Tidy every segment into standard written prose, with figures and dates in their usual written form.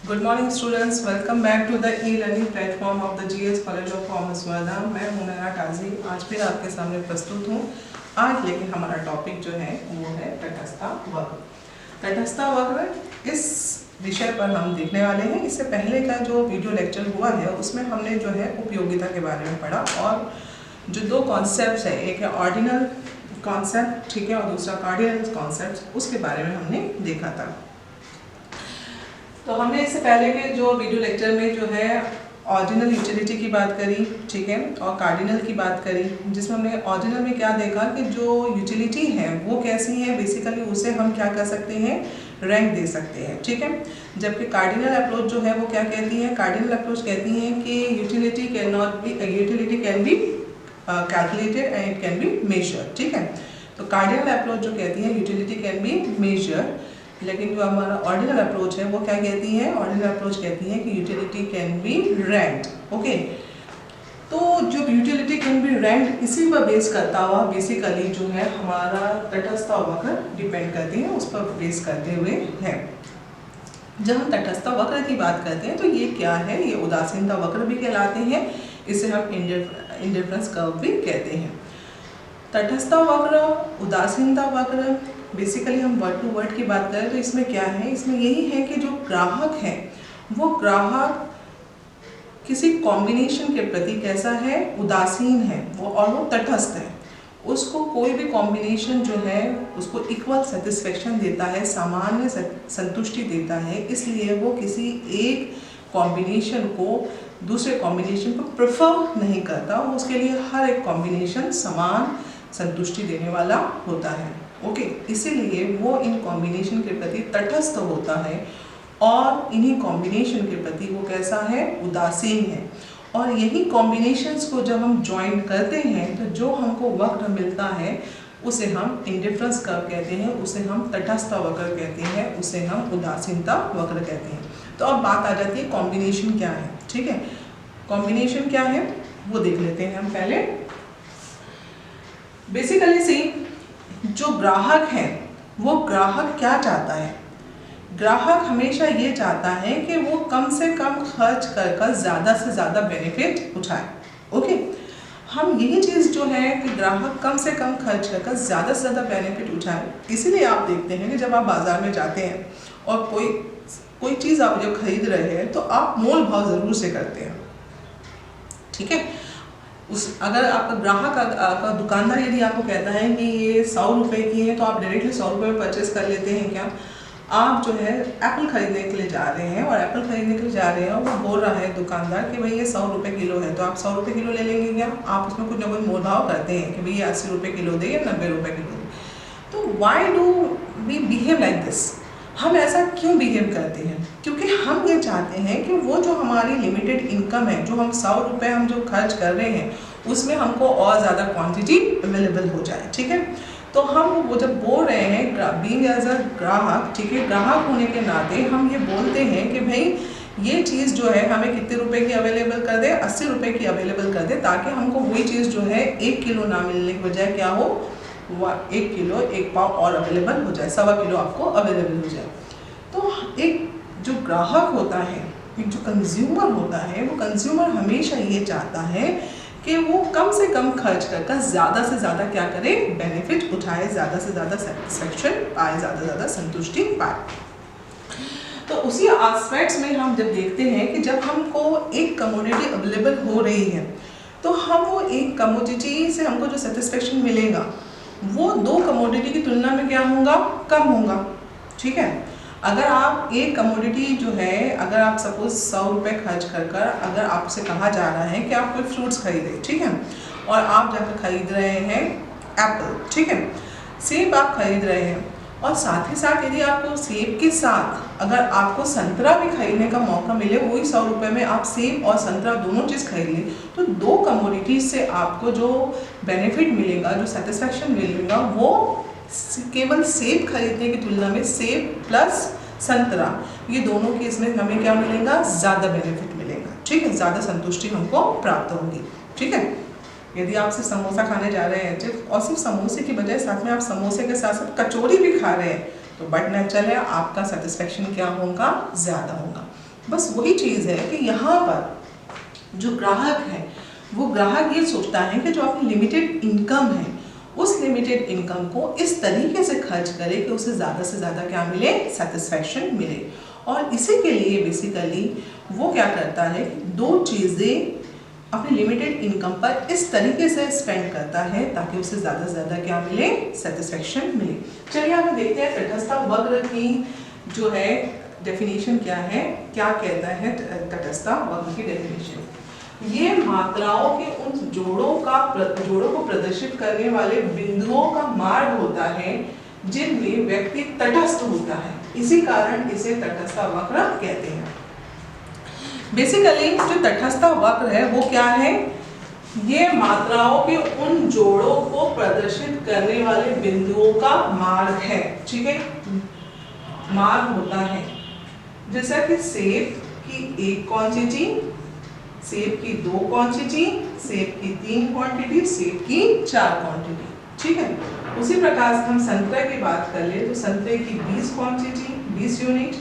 Good morning students, welcome back to the e-learning platform of the GS college of commerce Wardha. मैं हूं नैना काजी, आज फिर आपके सामने प्रस्तुत हूं। आज लेकिन हमारा टॉपिक जो है वो है तटस्थ वक्र। तटस्थ वक्र इस विषय पर हम देखने वाले हैं। इससे पहले का जो वीडियो लेक्चर हुआ है उसमें हमने जो है उपयोगिता के बारे में पढ़ा और जो दो कॉन्सेप्ट है, एक है ऑर्डिनल कॉन्सेप्ट, ठीक है, और दूसरा कार्डिनल कॉन्सेप्ट, उसके बारे में हमने देखा था। तो हमने इससे पहले के जो वीडियो लेक्चर में जो है ऑर्डिनल यूटिलिटी की बात करी, ठीक है, और कार्डिनल की बात करी, जिसमें हमने ऑर्डिनल में क्या देखा कि जो यूटिलिटी है वो कैसी है, बेसिकली उसे हम क्या कर सकते हैं, रैंक दे सकते हैं, ठीक है। जबकि कार्डिनल अप्रोच जो है वो क्या कहती है, कार्डिनल अप्रोच कहती है कि utility can be calculated and it can be measured, ठीक है। तो कार्डिनल अप्रोच जो कहती है यूटिलिटी कैन बी मेजर्ड, लेकिन जो हमारा ऑर्डिनल अप्रोच है वो क्या कहती है, ऑर्डिनल अप्रोच कहती है कि utility can be ranked, okay. तो जो यूटिलिटी कैन बी रैंक्ड इसी पर बेस करता हुआ बेसिकली जो है हमारा तटस्थ वक्र डिपेंड करती है, उस पर बेस करते हुए है। जब हम तटस्थ वक्र की बात करते हैं तो ये क्या है, ये उदासीनता वक्र भी कहलाते हैं, इसे हम इंडिफरेंस कर्व भी कहते हैं। तटस्थ वक्र, उदासीनता वक्र, बेसिकली हम वर्ड टू वर्ड की बात करें तो इसमें क्या है, इसमें यही है कि जो ग्राहक है वो ग्राहक किसी कॉम्बिनेशन के प्रति कैसा है, उदासीन है वो, और वो तटस्थ है। उसको कोई भी कॉम्बिनेशन जो है उसको इक्वल सेटिस्फेक्शन देता है, सामान्य संतुष्टि देता है, इसलिए वो किसी एक कॉम्बिनेशन को दूसरे कॉम्बिनेशन को प्रेफर नहीं करता, उसके लिए हर एक कॉम्बिनेशन समान संतुष्टि देने वाला होता है, ओके। इसीलिए वो इन कॉम्बिनेशन के प्रति तटस्थ होता है और इन्हीं कॉम्बिनेशन के प्रति वो कैसा है, उदासीन है। और यही कॉम्बिनेशंस को जब हम ज्वाइन करते हैं तो जो हमको वक्र मिलता है उसे हम इंडिफरेंस कर्व कहते हैं, उसे हम तटस्थ वक्र कहते हैं, उसे हम उदासीनता वक्र कहते हैं। तो अब बात आ जाती है कॉम्बिनेशन क्या है, ठीक है। कॉम्बिनेशन क्या है वो देख लेते हैं हम पहले। बेसिकली सी जो ग्राहक है वो ग्राहक क्या चाहता है, ग्राहक हमेशा ये चाहता है कि वो कम से कम खर्च कर ज़्यादा से ज़्यादा बेनिफिट उठाए, ओके। हम यही चीज़ जो है कि ग्राहक कम से कम खर्च कर ज़्यादा से ज़्यादा बेनिफिट उठाए। इसीलिए आप देखते हैं कि जब आप बाज़ार में जाते हैं और कोई चीज़ आप जब खरीद रहे हैं तो आप मोल भाव ज़रूर से करते हैं, ठीक है। अगर आपका ग्राहक आपका दुकानदार यदि आपको कहता है कि ये 100 रुपये की है तो आप डायरेक्टली 100 रुपये में परचेस कर लेते हैं क्या। आप जो है एप्पल खरीदने के लिए जा रहे हैं और एप्पल खरीदने के लिए जा रहे हैं और वो बोल रहा है दुकानदार कि भाई ये 100 रुपये किलो है, तो आप 100 रुपये किलो ले लेंगे क्या। आप उसमें कुछ ना कुछ मोल भाव करते हैं कि भैया 80 रुपये किलो दे या 90 रुपये किलो दे। तो why do we behave like this, हम ऐसा क्यों बिहेव करते हैं, क्योंकि हम ये चाहते हैं कि वो जो हमारी लिमिटेड इनकम है, जो हम 100 रुपये हम जो खर्च कर रहे हैं उसमें हमको और ज़्यादा क्वांटिटी अवेलेबल हो जाए, ठीक है। तो हम वो जब बोल रहे हैं बीइंग एज अ ग्राहक, ठीक है, ग्राहक होने के नाते हम ये बोलते हैं कि भाई ये चीज़ जो है हमें कितने रुपए की अवेलेबल कर दे, 80 रुपये की अवेलेबल कर दे, ताकि हमको वही चीज़ जो है 1 किलो ना मिलने की बजाय क्या हो, 1 किलो 1 पाव और अवेलेबल हो जाए, 1.25 किलो आपको अवेलेबल हो जाए। तो एक जो ग्राहक होता है, एक जो कंज्यूमर होता है, वो कंज्यूमर हमेशा ये चाहता है कि वो कम से कम खर्च कर ज़्यादा से ज़्यादा क्या करे, बेनिफिट उठाए, ज़्यादा से ज़्यादा सेटिस्फेक्शन पाए, ज़्यादा से ज़्यादा संतुष्टि पाए। तो उसी एस्पेक्ट्स में हम जब देखते हैं कि जब हमको एक कमोडिटी अवेलेबल हो रही है तो हम वो एक कमोडिटी से हमको जो सेटिस्फेक्शन मिलेगा वो 2 कमोडिटी की तुलना में क्या होगा, कम होगा, ठीक है। अगर आप एक कमोडिटी जो है, अगर आप सपोज 100 रुपये खर्च कर अगर आपसे कहा जा रहा है कि आप कोई फ्रूट्स खरीदें, ठीक है, और आप जाकर खरीद रहे हैं एप्पल, ठीक है, सेब आप खरीद रहे हैं, और साथ ही साथ यदि आपको सेब के साथ अगर आपको संतरा भी खरीदने का मौका मिले, वही 100 रुपये में आप सेब और संतरा दोनों चीज़ खरीद लें, तो 2 कमोडिटीज से आपको जो बेनिफिट मिलेगा, जो सेटिस्फेक्शन मिलेगा, वो केवल सेब खरीदने की तुलना में सेब प्लस संतरा, ये दोनों केस में हमें क्या मिलेगा, ज़्यादा बेनिफिट मिलेगा, ठीक है, ज़्यादा संतुष्टि हमको प्राप्त होगी, ठीक है। यदि आप सिर्फ समोसा खाने जा रहे हैं और सिर्फ समोसे की बजाय साथ में आप समोसे के साथ कचौड़ी भी खा रहे हैं तो बट नेचुरल है आपका सेटिस्फेक्शन क्या होगा, ज़्यादा होगा। बस वही चीज़ है कि यहाँ पर जो ग्राहक है वो ग्राहक ये सोचता है कि जो अपनी लिमिटेड इनकम है उस लिमिटेड इनकम को इस तरीके से खर्च करे कि उसे ज़्यादा से ज़्यादा क्या मिले, सेटिस्फैक्शन मिले। और इसी के लिए बेसिकली वो क्या करता है, दो चीज़ें अपनी लिमिटेड इनकम पर इस तरीके से स्पेंड करता है ताकि उसे ज़्यादा से ज़्यादा क्या मिले, सेटिस्फैक्शन मिले। चलिए हम देखते हैं तटस्थ वक्र की जो है डेफिनेशन क्या है, क्या कहता है तटस्थ वक्र की डेफिनेशन। ये मात्राओं के उन जोड़ों को प्रदर्शित करने वाले बिंदुओं का मार्ग होता है जिनमें व्यक्ति तटस्थ होता है, इसी कारण इसे तटस्थ वक्र कहते हैं। बेसिकली जो तटस्थ वक्र है वो क्या है, ये मात्राओं के उन जोड़ों को प्रदर्शित करने वाले बिंदुओं का मार्ग है। ठीक है, मार्ग होता है जैसा कि सेब की एक क्वांटिटी, सेब की दो क्वांटिटी, सेब की तीन क्वांटिटी, सेब की चार क्वांटिटी। ठीक है, उसी प्रकार से हम संतरे की बात कर ले तो संतरे की 20 क्वांटिटी, 20 यूनिट,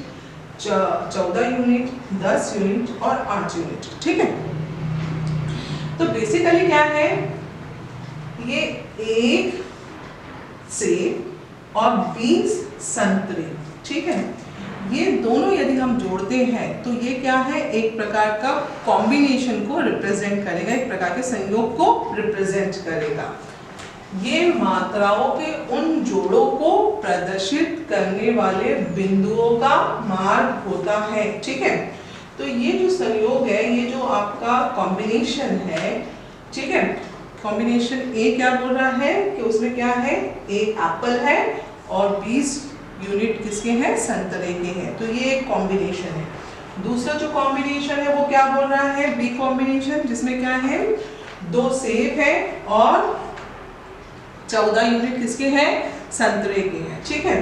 14 यूनिट, 10 यूनिट और 8 यूनिट। ठीक है, तो बेसिकली क्या है, ये एक सेब और 20 संतरे, ठीक है, ये दोनों यदि हम जोड़ते हैं तो ये क्या है, एक प्रकार का कॉम्बिनेशन को रिप्रेजेंट करेगा, एक प्रकार के संयोग को रिप्रेजेंट करेगा। ये मात्राओं के उन जोड़ों को प्रदर्शित करने वाले बिंदुओं का मार्ग होता है। ठीक है, तो ये जो संयोग है, ये जो आपका कॉम्बिनेशन है, ठीक है, कॉम्बिनेशन ए क्या बोल रहा है कि उसमें क्या है, एक एप्पल है और 20 यूनिट किसके हैं, संतरे के हैं, तो ये एक कॉम्बिनेशन है। दूसरा जो कॉम्बिनेशन है वो क्या बोल रहा है, बी कॉम्बिनेशन, जिसमें क्या है, 2 सेब है और 14 यूनिट किसके हैं, संतरे के हैं। ठीक है,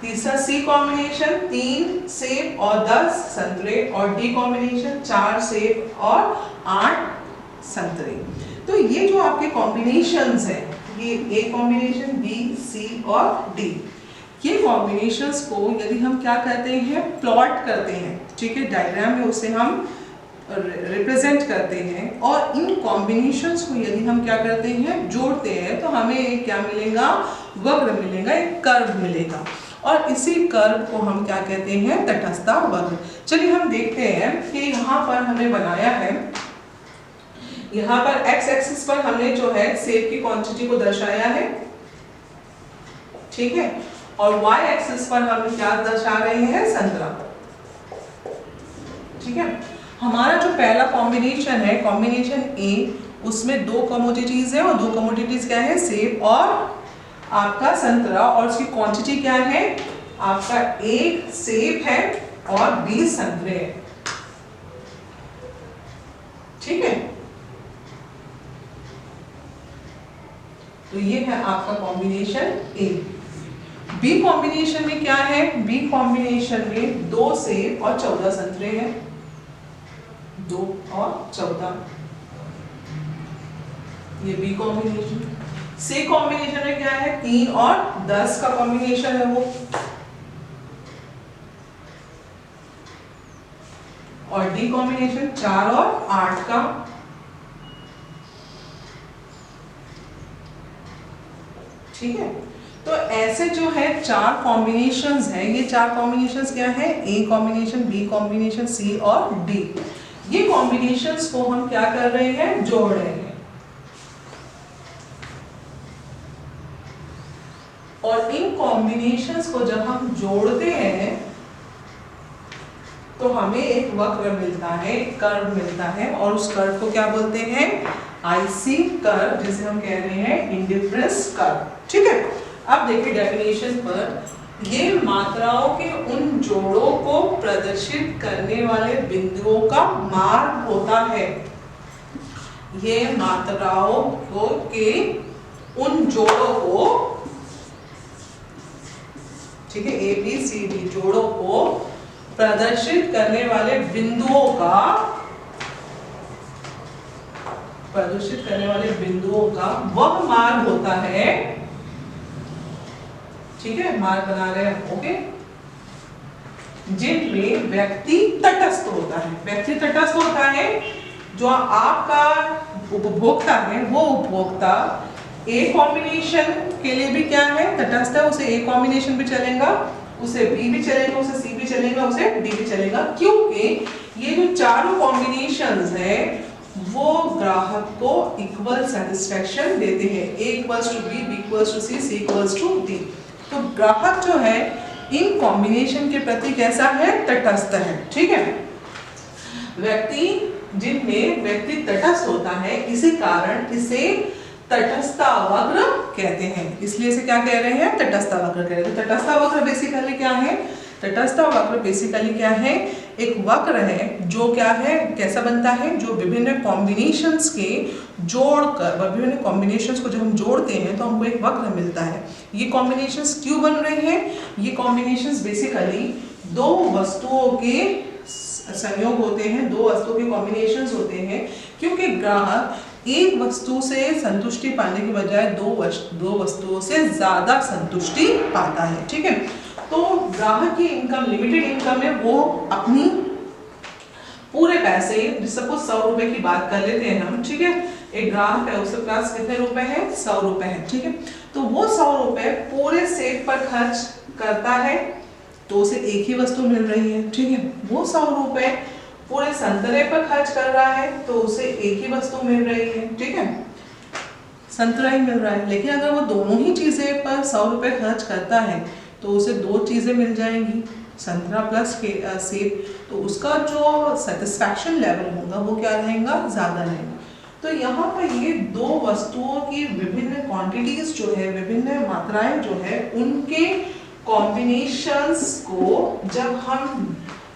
तीसरा सी कॉम्बिनेशन, 3 सेब और 10 संतरे, और डी कॉम्बिनेशन 4 सेब और 8 संतरे। तो ये जो आपके कॉम्बिनेशंस हैं, ये ए कॉम्बिनेशन, बी, सी और डी, ये कॉम्बिनेशंस को यदि हम क्या करते हैं, प्लॉट करते हैं, ठीक है, डायग्राम में उसे हम रिप्रेजेंट करते हैं, और इन कॉम्बिनेशंस को यदि हम क्या करते हैं, जोड़ते हैं, तो हमें एक क्या मिलेगा, वक्र मिलेगा, एक कर्व मिलेगा, और इसी कर्व को हम क्या कहते हैं, तटस्थ वक्र। चलिए हम देखते हैं कि यहाँ पर हमने बनाया है, यहाँ पर एक्स एक्सिस पर हमने जो है सेब की क्वांटिटी को दर्शाया है, ठीक है, और y एक्सिस पर हम क्या दर्शा रहे हैं, संतरा। ठीक है, हमारा जो पहला कॉम्बिनेशन है, कॉम्बिनेशन ए, उसमें 2 कमोडिटीज है, और 2 कमोडिटीज क्या है, सेब और आपका संतरा, और उसकी क्वांटिटी क्या है, आपका 1 सेब है और 20 संतरे हैं। ठीक है, तो ये है आपका कॉम्बिनेशन ए। बी कॉम्बिनेशन में क्या है, बी कॉम्बिनेशन में 2 सेब और 14 संतरे हैं, 2 और 14, ये बी कॉम्बिनेशन। सी कॉम्बिनेशन में क्या है, 3 और 10 का कॉम्बिनेशन है वो, और डी कॉम्बिनेशन 4 और 8 का। ठीक है, तो ऐसे जो है 4 कॉम्बिनेशंस हैं, ये 4 कॉम्बिनेशंस क्या है, ए कॉम्बिनेशन, बी कॉम्बिनेशन, सी और डी। ये कॉम्बिनेशंस को हम क्या कर रहे हैं, जोड़ रहे हैं, और इन कॉम्बिनेशंस को जब हम जोड़ते हैं तो हमें एक वक्र मिलता है, कर्व मिलता है, और उस कर्व को क्या बोलते हैं, आईसी कर्व, जिसे हम कह रहे हैं इंडिफरेंस कर्व। ठीक है, अब देखिए डेफिनेशन पर, ये मात्राओं के उन जोड़ों को प्रदर्शित करने वाले बिंदुओं का मार्ग होता है। ये मात्राओं को के उन जोड़ों को, ठीक है, ए बी सी डी जोड़ों को प्रदर्शित करने वाले बिंदुओं का, प्रदर्शित करने वाले बिंदुओं का वह मार्ग होता है। ठीक है, मार्ग बना रहे हैं, ओके। जिनमें व्यक्ति तटस्थ होता है। व्यक्ति तटस्थ होता है, जो आपका उपभोक्ता है वो उपभोक्ता ए कॉम्बिनेशन के लिए भी क्या है, तटस्थ है, उसे ए कॉम्बिनेशन भी चलेगा, उसे बी भी चलेगा, उसे सी भी चलेगा, उसे डी भी चलेगा, क्योंकि ये जो चारों कॉम्बिनेशंस है वो ग्राहक को इक्वल सेटिस्फेक्शन देते हैं। A equals to B, B equals to C, C equals to D. तो ग्राहक जो है इन कॉम्बिनेशन के प्रति कैसा है, तटस्थ है। ठीक है, व्यक्ति जिनमें व्यक्ति तटस्थ होता है, इसी कारण इसे तटस्थता वक्र कहते हैं। इसलिए इसे क्या कह रहे हैं, तटस्थता वक्र कह रहे हैं। तो तटस्थता वक्र बेसिकली क्या है, तटस्थता वक्र बेसिकली क्या है, एक वक्र है जो क्या है, कैसा बनता है, जो विभिन्न कॉम्बिनेशंस के जोड़कर, विभिन्न कॉम्बिनेशंस को जब हम जोड़ते हैं तो हमको एक वक्र मिलता है। ये कॉम्बिनेशंस क्यों बन रहे हैं, ये कॉम्बिनेशंस बेसिकली दो वस्तुओं के संयोग होते हैं, दो वस्तुओं के कॉम्बिनेशंस होते हैं, क्योंकि ग्राहक एक वस्तु से संतुष्टि पाने के बजाय दो वस्तुओं से ज्यादा संतुष्टि पाता है। ठीक है, तो ग्राहक की इनकम लिमिटेड इनकम है, वो अपनी पूरे पैसे, सपोज 100 रुपए की बात कर लेते हैं हम। ठीक है, एक ग्राहक है, उसके पास कितने रुपए हैं, 100 रुपए है। ठीक है, तो वो 100 रुपए पूरे सेब पर खर्च करता है तो उसे एक ही वस्तु मिल रही है। ठीक है, वो 100 रुपए पूरे संतरे पर खर्च कर रहा है तो उसे एक ही वस्तु मिल रही है। ठीक है, संतरा ही मिल रहा है। लेकिन अगर वो दोनों ही चीजें पर 100 रुपए खर्च करता है तो उसे दो चीजें मिल जाएंगी, संतरा प्लस सेब, तो उसका जो सेटिस्फैक्शन लेवल होगा वो क्या रहेगा, ज्यादा रहेगा। तो यहाँ पर ये दो वस्तुओं की विभिन्न क्वांटिटीज जो है, विभिन्न मात्राएं जो है, उनके कॉम्बिनेशंस को जब हम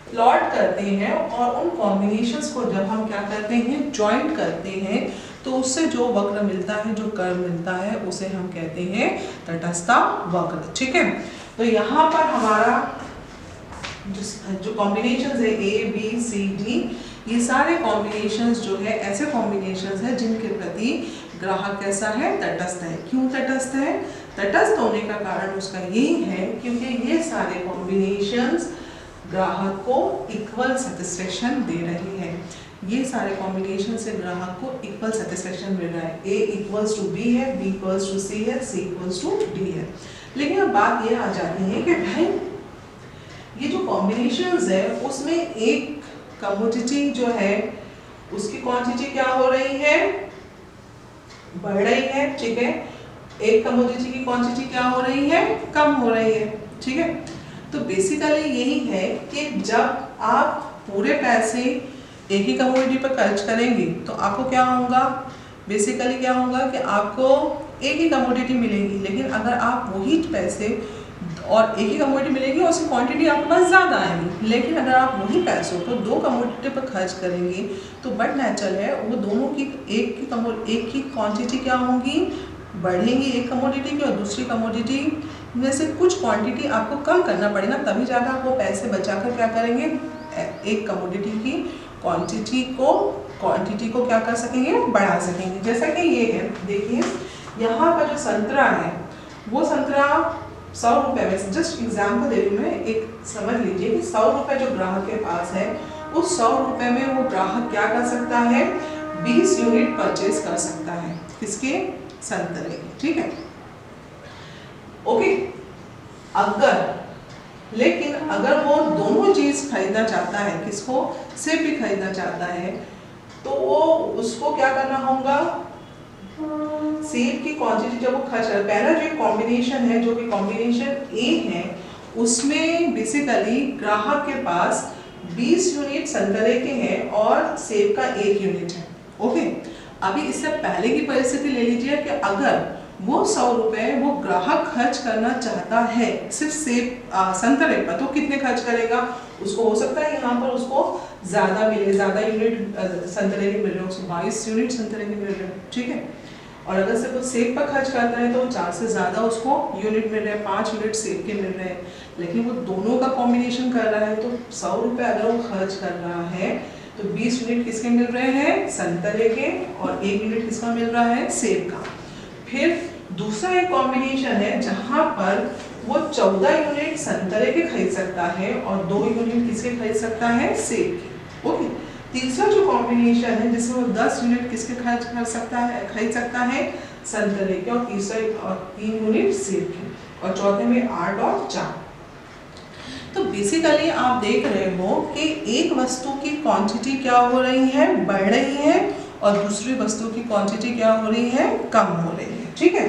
प्लॉट करते हैं और उन कॉम्बिनेशंस को जब हम क्या करते हैं, ज्वाइंट करते हैं, तो उससे जो वक्र मिलता है, जो कर्व मिलता है, उसे हम कहते हैं तटस्थता वक्र। ठीक है, तो यहाँ पर हमारा जो कॉम्बिनेशंस है ए बी सी डी, ये सारे कॉम्बिनेशंस जो है ऐसे कॉम्बिनेशंस है जिनके प्रति ग्राहक कैसा है, तटस्थ है। क्यों तटस्थ है, तटस्थ होने का कारण उसका यही है क्योंकि ये सारे कॉम्बिनेशंस ग्राहक को इक्वल सेटिस्फेक्शन दे रहे हैं। ये सारे कॉम्बिनेशन से ग्राहक को इक्वल सेटिस्फेक्शन मिल रहा है। ए इक्वल्स टू बी है, बी इक्वल्स टू सी है, सी इक्वल्स टू डी है। लेकिन अब बात ये आ जाती है कि भाई ये जो कॉम्बिनेशंस है उसमें एक कमोडिटी जो है उसकी क्वांटिटी क्या हो रही है, बढ़ रही है। ठीक है, एक कमोडिटी की क्वांटिटी क्या हो रही है, कम हो रही है। ठीक है, तो बेसिकली यही है कि जब आप पूरे पैसे एक ही कमोडिटी पर खर्च करेंगे तो आपको क्या होगा, बेसिकली क्या होगा कि आपको एक ही कमोडिटी मिलेगी। लेकिन अगर आप वही पैसे और एक ही कमोडिटी मिलेगी और उसकी क्वांटिटी आपके पास ज़्यादा आएगी, लेकिन अगर आप वही पैसों को दो कमोडिटी पर खर्च करेंगे तो बट नेचुरल है वो दोनों की एक की क्वांटिटी क्या होगी, बढ़ेंगी एक कमोडिटी की, और दूसरी कमोडिटी में से कुछ क्वांटिटी आपको कम करना पड़ेगा, तभी जाकर आप वो पैसे बचाकर क्या करेंगे, एक कमोडिटी की क्वांटिटी को क्या कर सकेंगे, बढ़ा सकेंगे। जैसा कि ये है, देखिए यहाँ पर जो संतरा है वो संतरा 100 रुपए में, जस्ट एग्जाम्पल दे रही हूँ मैं, एक समझ लीजिए कि 100 रुपए जो ग्राहक के पास है उस 100 रुपए में वो ग्राहक क्या कर सकता है, 20 यूनिट परचेज कर सकता है, किसके, संतरे के। ठीक है, ओके। लेकिन अगर वो दोनों चीज खरीदना चाहता है, किसको, सेब भी खरीदना चाहता है, तो वो उसको क्या करना होगा, सेब की क्वांटिटी जब वो खर्च कर, पहला जो कॉम्बिनेशन है, जो कि कॉम्बिनेशन ए है, उसमें बेसिकली ग्राहक के पास 20 यूनिट संतरे के हैं और सेब का 1 यूनिट है। ओके, अभी इससे पहले की परिस्थिति ले लीजिए कि अगर वो 100 रुपए वो ग्राहक खर्च करना चाहता है सिर्फ सेब संतरे पर, तो कितने खर्च करेगा, उसको हो सकता है यहाँ पर उसको ज्यादा मिले, ज्यादा यूनिट संतरे के मिल रहे, उसको 22 यूनिट संतरे के मिल रहे। ठीक है, और अगर सिर्फ वो सेब पर खर्च करता है तो 4 से ज्यादा उसको यूनिट मिल रहे हैं, 5 यूनिट सेब के मिल रहे हैं। लेकिन वो दोनों का कॉम्बिनेशन कर रहा है तो 100 रुपए अगर वो खर्च कर रहा है तो 20 यूनिट किसके मिल रहे हैं, संतरे के, और 1 यूनिट किसका मिल रहा है, सेब का। फिर दूसरा एक कॉम्बिनेशन है जहां पर वो 14 यूनिट संतरे के खरीद सकता है और 2 यूनिट किसके खरीद सकता है, सेब के। ओके, तीसरा जो कॉम्बिनेशन है जिसमें वो 10 यूनिट किसके खरीद सकता है, संतरे के, और तीसरा और 3 यूनिट सेब के, और चौथे में 8 और 4। तो बेसिकली आप देख रहे हो कि एक वस्तु की क्वांटिटी क्या हो रही है, बढ़ रही है, और दूसरी वस्तु की क्वांटिटी क्या हो रही है, कम हो रही है। ठीक है,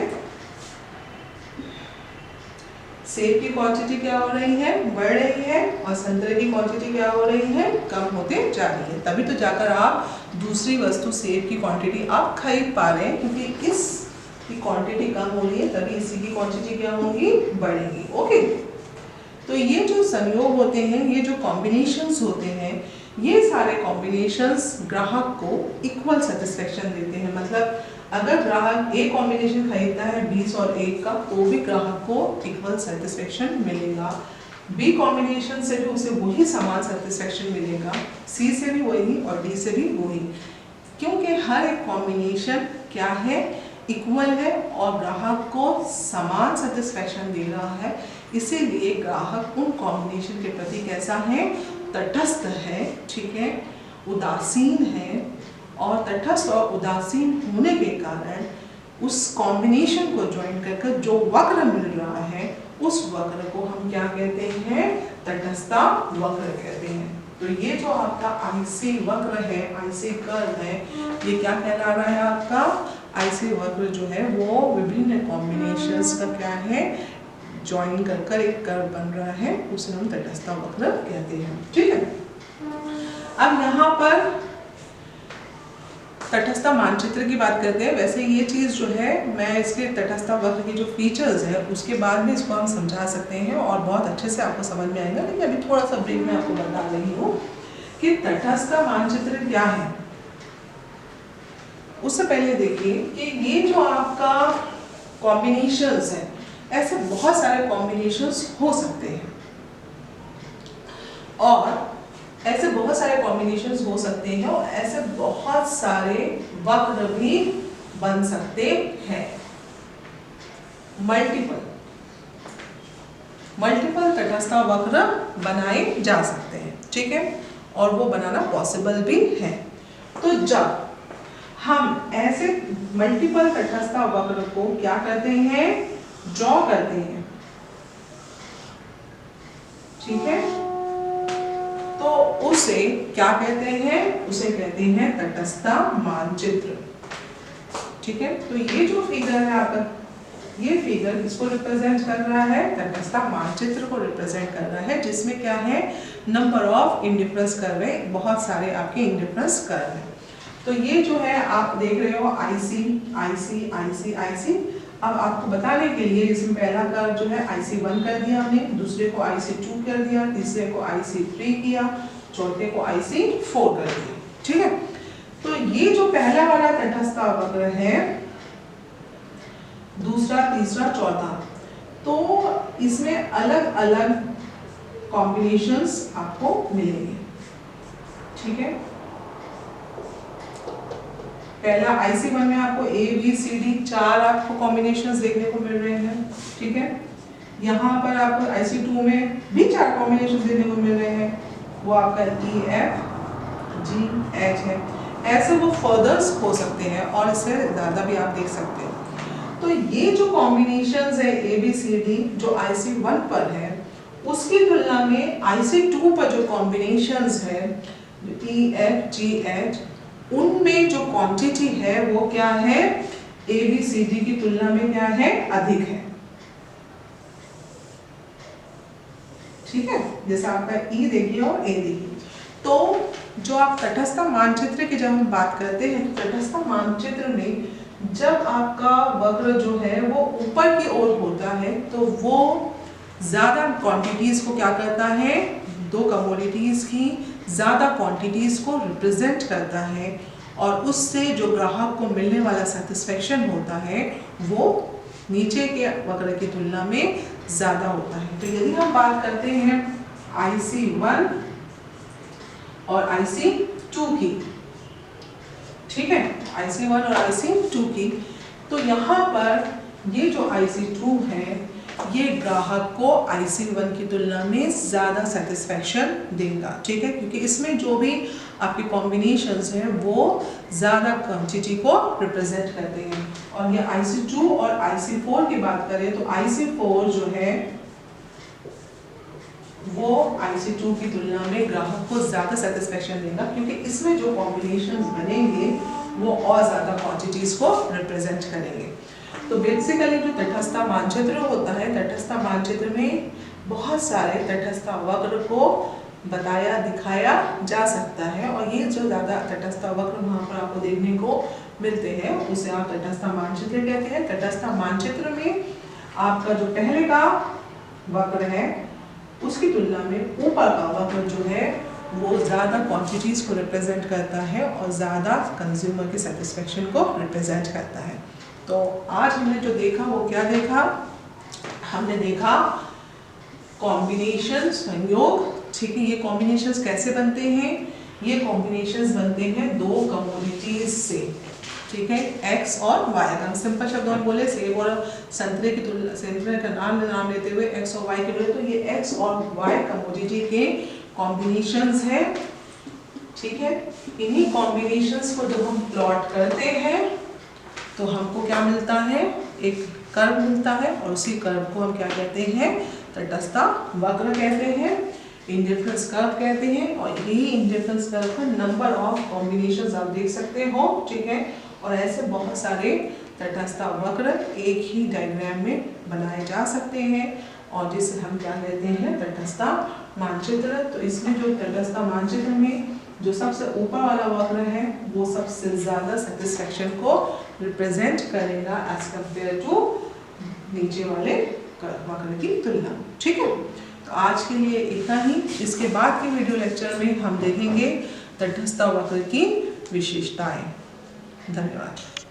सेब की क्वांटिटी क्या हो रही है, बढ़ रही है, और संतरे की क्वांटिटी क्या हो रही है, कम होते जा रही है। तभी तो जाकर आप दूसरी वस्तु सेब की क्वांटिटी आप खरीद पा रहे हैं, क्योंकि इस की क्वांटिटी कम हो रही है, तभी इसी की क्वांटिटी क्या होगी, बढ़ेगी। ओके, तो ये जो संयोग होते हैं, ये जो कॉम्बिनेशंस होते हैं, ये सारे कॉम्बिनेशंस ग्राहक को इक्वल सेटिस्फेक्शन देते हैं। मतलब अगर ग्राहक एक कॉम्बिनेशन खरीदता है 20 और 1 का, तो भी ग्राहक को इक्वल सेटिस्फेक्शन मिलेगा। बी कॉम्बिनेशन से भी उसे वही समान सेटिस्फेक्शन मिलेगा, सी से भी वही और डी से भी वही, क्योंकि हर एक कॉम्बिनेशन क्या है, इक्वल है और ग्राहक को समान सेटिस्फेक्शन दे रहा है। इसीलिए ग्राहक उन कॉम्बिनेशन के प्रति कैसा है, तटस्थ है। ठीक है, उदासीन है, और तटस्थ और उदासीन होने के कारण उस कॉम्बिनेशन को ज्वाइन कर जो वक्र मिल रहा है, उस वक्र को हम क्या कहते हैं, तटस्थता वक्र कहते हैं। तो ये जो आपका आईसी वक्र है, आईसी कर्व है, ये क्या कहला रहा है, आपका आईसी वक्र जो है वो विभिन्न कॉम्बिनेशंस का क्या है, ज्वाइन कर एक कर्व बन रहा है, उसे हम तटस्थता वक्र कहते हैं। ठीक है, अब यहाँ पर तटस्थता मानचित्र की बात करते हैं। वैसे ये चीज़ जो है, मैं इसके तटस्थता वक्र की जो फीचर्स है उसके बाद में इसको हम समझा सकते हैं और बहुत अच्छे से आपको समझ में आएगा, लेकिन अभी थोड़ा सा ब्रेक में आपको बता रही हूँ कि तटस्थता मानचित्र क्या है। उससे पहले देखिए कि ये जो आपका कॉम्बिनेशंस है, ऐसे बहुत सारे कॉम्बिनेशंस हो सकते हैं, और ऐसे बहुत सारे कॉम्बिनेशंस हो सकते हैं, और ऐसे बहुत सारे वक्र भी बन सकते हैं। मल्टीपल तटस्थता वक्र बनाए जा सकते हैं। ठीक है, और वो बनाना पॉसिबल भी है। तो जब हम ऐसे मल्टीपल तटस्थता वक्र को क्या करते हैं, ड्रॉ करते हैं, ठीक है, तो उसे क्या कहते हैं, उसे कहते हैं तटस्थता मानचित्र। ठीक है, तो ये जो फिगर है आपका, ये फिगर किसको रिप्रेजेंट कर रहा है, तटस्थता मानचित्र को रिप्रेजेंट कर रहा है, जिसमें क्या है, नंबर ऑफ इंडिफरेंस कर रहे हैं, बहुत सारे आपके इंडिफरेंस कर रहे हैं। तो ये जो है आप देख रहे हो आईसी आईसी आईसी आईसी। अब आपको बताने के लिए इसमें पहला कर्व जो है IC1 कर दिया हमने, दूसरे को IC2 कर दिया, तीसरे को IC3 किया, चौथे को IC4 कर दिया। ठीक है, तो ये जो पहला वाला तटस्थता वक्र है, दूसरा, तीसरा, चौथा, तो इसमें अलग अलग कॉम्बिनेशंस आपको मिलेंगे। ठीक है, पहला IC1 में आपको A, B, C, D 4 आपको कॉम्बिनेशंस देखने को मिल रहे हैं। ठीक है, यहाँ पर आपको IC2 में भी 4 कॉम्बिनेशंस देखने को मिल रहे हैं, वो आपका E, F, G, H है। ऐसे वो फर्दर्स हो सकते हैं और इससे ज़्यादा भी आप देख सकते हैं। तो ये जो कॉम्बिनेशंस है A, B, C, D जो IC1 पर है, उसकी तुलना में IC2 पर जो कॉम्बिनेशंस है E, F, G, H, उनमें जो क्वांटिटी है वो क्या है, A, B, C, D की तुलना में क्या है, अधिक है। ठीक है, जैसा आपका E देखिए और A देखिए। तो जो आप तटस्थता मानचित्र की जब हम बात करते हैं, तो तटस्थता मानचित्र में जब आपका वक्र जो है वो ऊपर की ओर होता है, तो वो ज्यादा क्वांटिटीज को क्या करता है, दो कमोडिटीज की ज़्यादा क्वांटिटीज़ को रिप्रेजेंट करता है, और उससे जो ग्राहक को मिलने वाला सेटिस्फेक्शन होता है वो नीचे के वक्र की तुलना में ज़्यादा होता है। तो यदि हम बात करते हैं IC1 और IC2 की, ठीक है, IC1 और IC2 की, तो यहाँ पर ये जो IC2 है ये ग्राहक को IC1 की तुलना में ज़्यादा सेटिस्फैक्शन देगा, ठीक है, क्योंकि इसमें जो भी आपके कॉम्बिनेशंस हैं वो ज़्यादा क्वांटिटी को रिप्रेजेंट करते हैं। और ये IC2 और IC4 की बात करें तो IC4 जो है वो IC2 की तुलना में ग्राहक को ज़्यादा सेटिस्फैक्शन देगा, क्योंकि इसमें जो कॉम्बिनेशंस बनेंगे वो और ज़्यादा क्वांटिटीज़ को रिप्रेजेंट करेंगे। तो बेसिकली जो तटस्थता मानचित्र होता है, तटस्थता मानचित्र में बहुत सारे तटस्थता वक्र को बताया दिखाया जा सकता है, और ये जो ज़्यादा तटस्थता वक्र वहाँ पर आपको देखने को मिलते हैं उसे आप तटस्थता मानचित्र कहते हैं। तटस्थता मानचित्र में आपका जो पहले का वक्र है उसकी तुलना में ऊपर का वक्र जो है वो ज़्यादा क्वांटिटीज़ को रिप्रेजेंट करता है और ज़्यादा कंज्यूमर की सेटिस्फेक्शन को रिप्रेजेंट करता है। तो आज हमने जो देखा वो क्या देखा, हमने देखा कॉम्बिनेशन संयोग, ठीक है। ये कॉम्बिनेशंस कैसे बनते हैं, ये कॉम्बिनेशंस बनते हैं दो कमोडिटीज से, ठीक है, X और Y। अगर हम सिंपल शब्दों में बोले सेब और संतरे की तुलना, संतरे का नाम लेते हुए X और Y के बोले तो ये X और Y कमोडिटी के कॉम्बिनेशंस है, ठीक है। इन्हीं कॉम्बिनेशंस को जब हम प्लॉट करते हैं तो हमको क्या मिलता है, एक कर्व मिलता है, और उसी कर्व को हम क्या कहते हैं, तटस्थता वक्र कहते हैं, इंडिफरेंस कर्व कहते हैं। और यही इंडिफरेंस कर्व का नंबर ऑफ कॉम्बिनेशंस आप देख सकते हो, ठीक है। और ऐसे बहुत सारे तटस्थता वक्र एक ही डायग्राम में बनाए जा सकते हैं, और जिसे हम क्या कहते हैं, तटस्थता मानचित्र। तो इसमें जो तटस्थता मानचित्र में जो सबसे ऊपर वाला वक्र है वो सबसे ज़्यादा सेटिस्फेक्शन को रिप्रेजेंट करेगा एज कंपेयर टू नीचे वाले वक्र की तुलना, ठीक है। तो आज के लिए इतना ही। इसके बाद के वीडियो लेक्चर में हम देखेंगे तटस्थता वक्र की विशेषताएं। धन्यवाद।